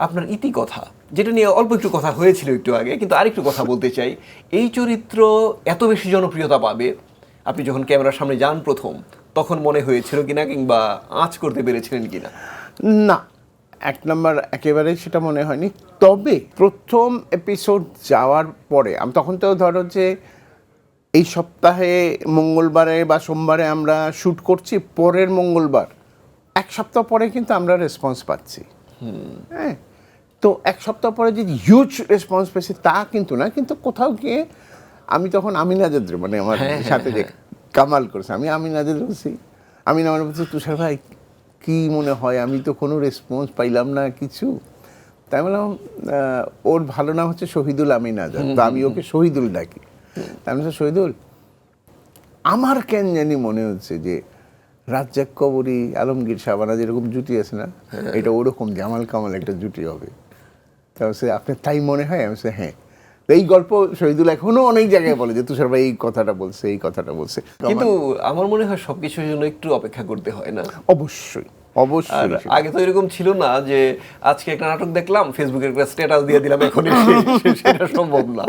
আপনার ইতিকথা, যেটা নিয়ে অল্প একটু কথা হয়েছিল একটু আগে, কিন্তু আরেকটু কথা বলতে চাই। এই চরিত্র এত বেশি জনপ্রিয়তা পাবে, আপনি যখন ক্যামেরার সামনে যান প্রথম, তখন মনে হয়েছিল কিনা, কিংবা আঁচ করতে পেরেছিলেন কিনা? না, এক নম্বর একেবারেই সেটা মনে হয়নি। তবে প্রথম এপিসোড যাওয়ার পরে আমি তখন তো ধরো যে এই সপ্তাহে মঙ্গলবারে বা সোমবারে আমরা শ্যুট করছি, পরের মঙ্গলবার এক সপ্তাহ পরে কিন্তু আমরা রেসপন্স পাচ্ছি। হ্যাঁ, তো এক সপ্তাহ পরে যে হিউজ রেসপন্স পেয়েছি তা কিন্তু না, কিন্তু কোথাও গিয়ে আমি তখন আমিনাদের মানে আমার সাথে যে কামাল করেছে, আমি আমিনাদের বলছি, আমিনা আমার বলছি তুষার ভাই কি মনে হয়, আমি তো কোনো রেসপন্স পাইলাম না কিছু। তাই বললাম ওর ভালো নাম হচ্ছে শহীদুল আমিন আজাদ, তো আমি ওকে শহীদুল ডাকি। তাই বলছে শহীদুল, আমার কেন জানি মনে হচ্ছে যে রাজ্জাক কবরী আলমগীর শাবানা যেরকম জুটি আছে না, এটা ওরকম জামাল কামাল একটা জুটি হবে। তা বলছে আপনার তাই মনে হয়? আমি বলছি হ্যাঁ। এই গল্প শহীদুল এখনো অনেক জায়গায় বলে যে তুষার ভাই এই কথাটা বলছে, এই কথাটা বলছে। কিন্তু আমার মনে হয় সবকিছুর জন্য একটু অপেক্ষা করতে হয় না? অবশ্যই আর অবশ্যই। আগে তো এরকম ছিল না যে আজকে একটা নাটক দেখলাম, ফেসবুকে একটা স্ট্যাটাস দিয়ে দিলাম, এখন সেটা সম্ভব না।